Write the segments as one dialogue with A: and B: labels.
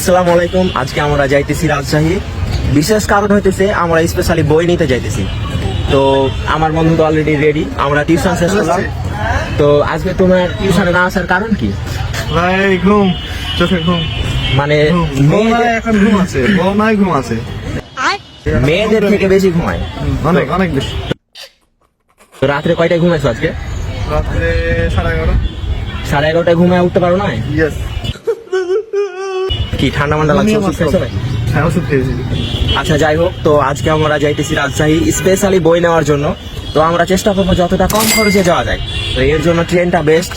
A: আসসালামু আলাইকুম। আজকে আমরা যাইতেছি রাজশাহী। বিশেষ কারণ হইতেছে আমরা স্পেশালি বই নিতে যাইতেছি। তো আমার বন্ধু তো অলরেডি রেডি, আমরা টিউশন শেষ করলাম। তো আজকে তোমার টিউশনে না আসার কারণ কি?
B: ভাই ঘুম, চোখে ঘুম।
A: মানে
B: এখন ঘুম আছে, ঘুম আছে,
A: মেয়েদের থেকে বেশি ঘুমায়,
B: অনেক অনেক বেশি।
A: তো রাত্রে কয়টায় ঘুমাইছো আজকে?
B: রাত্রে 11:30।
A: 11:30টায় ঘুমায় উঠতে পারো না?
B: ইয়েস।
A: কি ঠান্ডা মান্ডা লাগছে? ওষুধ খাইছো নাকি?
B: হ্যাঁ, ওষুধ খেয়েছি।
A: আচ্ছা, যাই হোক, তো আজকে আমরা যাইতেছি রাজশাহী স্পেশালি বই নেওয়ার জন্য। তো আমরা চেষ্টা করবো যতটা কম খরচে যাওয়া যায়, তো এর জন্য ট্রেনটা বেস্ট।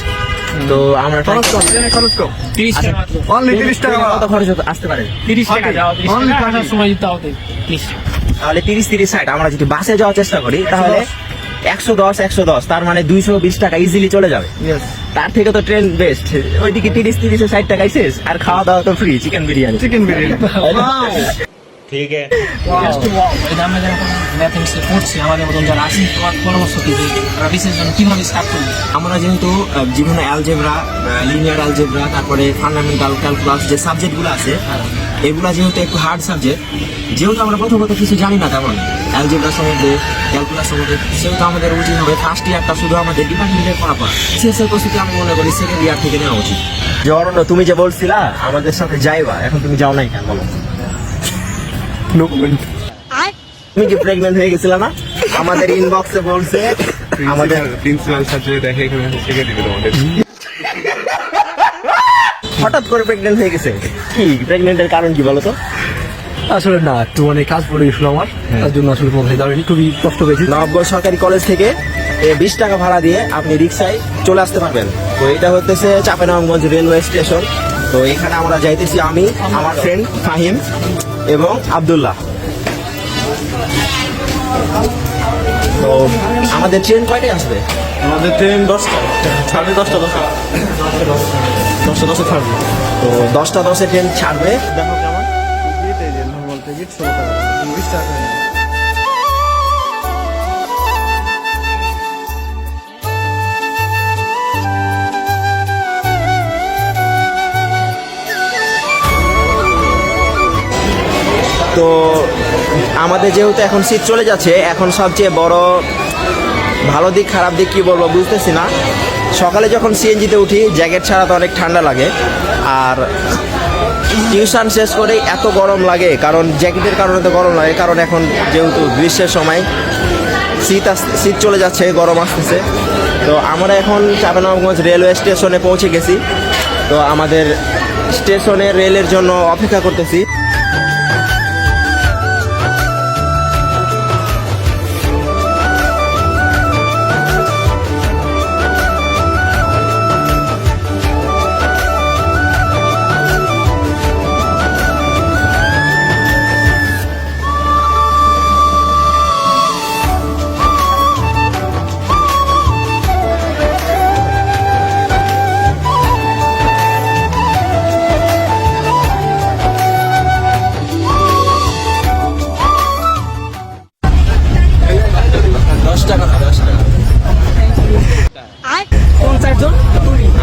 A: তো আমরা
B: খরচ কম, ট্রেনে খরচ কম।
C: 30 টাকা।
B: অনলি 30 টাকা।
A: কত খরচ আসতে পারে?
C: 30 টাকা যাওয়া, 30
B: Only
C: টাকা
B: 30
C: আসার সময় দিতে হবে 30 টাকা।
A: তাহলে 30-30-60। আমরা যদি বাসে যাওয়ার চেষ্টা করি তাহলে 110 তার মানে 220 টাকা ইজিলি চলে যাবে।
B: ইয়েস।
A: তার থেকে তো ট্রেন বেস্ট। ওইদিকে 30-60 টাকায় শেষ, আর খাওয়া দাওয়া তো free, chicken biryani.
B: Chicken biryani.
A: ঠিক আছে।
C: Just wow, এটা আমরা যখন ম্যাথমেটিক্সে পড়ছি, আমাদের মতন যারা আছি, তোমার পরামর্শ কি যে আমরা বিশেষ জন্য কিভাবে স্টার্ট করবো?
A: আমরা যেহেতু বিভিন্ন অ্যালজেব্রা, লিনিয়ার অ্যালজেব্রা, তারপরে ফান্ডামেন্টাল ক্যালকুলাস যে সাবজেক্টগুলো আছে, এগুলা যেহেতু একটু হার্ড সাবজেক্ট, যেহেতু আমরা প্রথমত কিছু জানি না তেমন অ্যালজেব্রা সম্বন্ধে, ক্যালকুলাস সম্বন্ধে, সেহেতু আমাদের উচিত হবে ফার্স্ট ইয়ারটা শুধু আমাদের ডিপার্টমেন্টের পড়াপড়া। শেষের প্রস্তুতি আমি মনে করি সেকেন্ড ইয়ার থেকে নেওয়া উচিত। যে অরণ্য, তুমি যে বলছিলা আমাদের সাথে যাইবা, এখন তুমি যাও নাই কেন বলো? তুমি কি প্রেগনেন্ট হয়ে গেছিল না? আমাদের ইনবক্সে বলছে আমাদের
B: প্রিন্সিপাল সাথে দেখে এখানে শিখে দিবে তোমাদের।
A: হঠাৎ করে প্রেগনেন্ট হয়ে গেছে। কি প্রেগনেন্টের কারণ কি বলো তো?
D: আসলে না, একটু মানে কাজ পড়ে গেছিল আমার, তার জন্য আসলে পৌঁছাতে পারিনি, খুবই কষ্ট পেয়েছি।
A: নবাবগঞ্জ সরকারি কলেজ থেকে 20 টাকা ভাড়া দিয়ে আপনি রিক্সায় চলে আসতে পারবেন। তো এটা হচ্ছে চাঁপাইনবাবগঞ্জ রেলওয়ে স্টেশন। তো এখানে আমরা যাইতেছি আমি, আমার ফ্রেন্ড ফাহিম এবং আব্দুল্লাহ। তো আমাদের ট্রেন কয়টায় আসবে?
B: আমাদের ট্রেন 10টা, 10:30 ছাড়বে।
A: তো 10:10 ট্রেন ছাড়বে।
B: দেখো কেমন টিকিট, এই যে নরমাল টিকিট 16 টাকা, 20 টাকা।
A: তো আমাদের যেহেতু এখন শীত চলে যাচ্ছে, এখন সবচেয়ে বড় ভালো দিক খারাপ দিক কি বলবো বুঝতেছি না। সকালে যখন সিএনজিতে উঠি জ্যাকেট ছাড়া তো অনেক ঠান্ডা লাগে, আর টিউশন শেষ করে এত গরম লাগে, কারণ জ্যাকেটের কারণে তো গরম লাগে, কারণ এখন যেহেতু গ্রীষ্মের সময়, শীত চলে যাচ্ছে, গরম আসতেছে। তো আমরা এখন চাঁপাইনবাবগঞ্জ রেলওয়ে স্টেশনে পৌঁছে গেছি। তো আমাদের স্টেশনে রেলের জন্য অপেক্ষা করতেছি।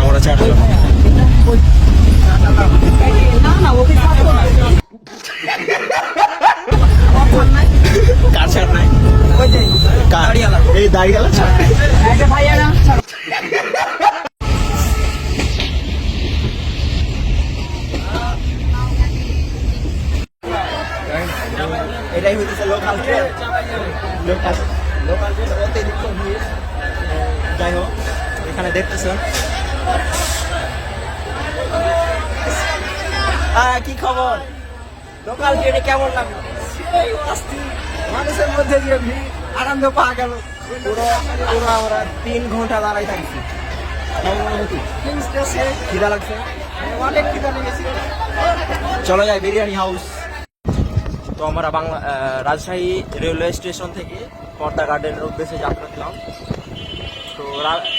A: আমরা 4 জন। কার ছাড় নাই? এই দাড়িওয়ালা ছাড়। এটাই হইতেছে লোকাল ট্রেন। লোকাল ট্রেন অতিরিক্ত ভিড়। যাই হোক, এখানে দেখতেছেন কি খবর? লোকাল ট্রেনে কেমন লাগলো? মানুষের মধ্যে যে ভিড়, আনন্দ পাওয়া গেল। পুরো আমরা 3 ঘন্টা দাঁড়াই থাকছি। খিদা লাগছে, অনেক খিদা লেগেছে। চলো যাই বিরিয়ানি হাউস। তো আমরা রাজশাহী রেলওয়ে স্টেশন থেকে পর্দা গার্ডেনের উদ্দেশ্যে যাত্রা দিলাম। তো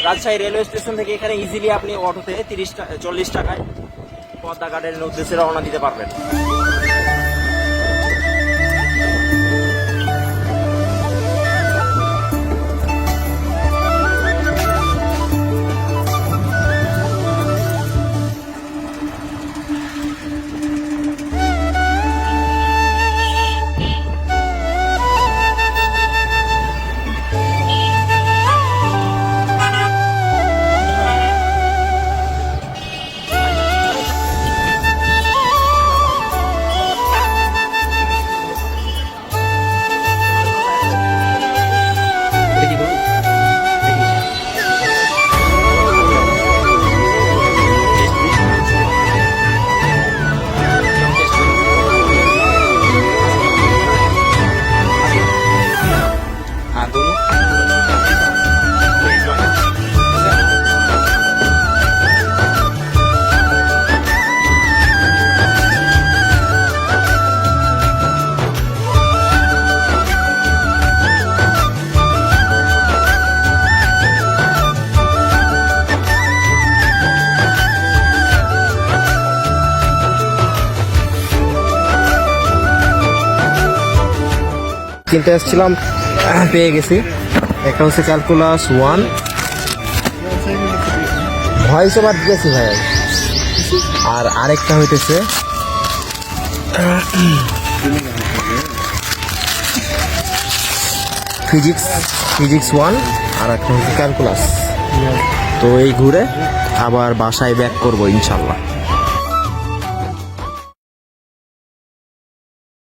A: রাজশাহী রেলওয়ে স্টেশন থেকে এখানে ইজিলি আপনি অটোতে 40 টাকায় পদ্মা গার্ডেনের উদ্দেশ্যে রওনা দিতে পারবেন। কিনতে এসেছিলাম, পেয়ে গেছি। একটা হচ্ছে ক্যালকুলাস 1, ভয়েস ওভার দিয়েছি ভাই। আর আরেকটা হইতেছে ফিজিক্স 1, আর একটা হচ্ছে ক্যালকুলাস। তো এই ঘুরে আবার বাসায় ব্যাক করবো ইনশাল্লাহ।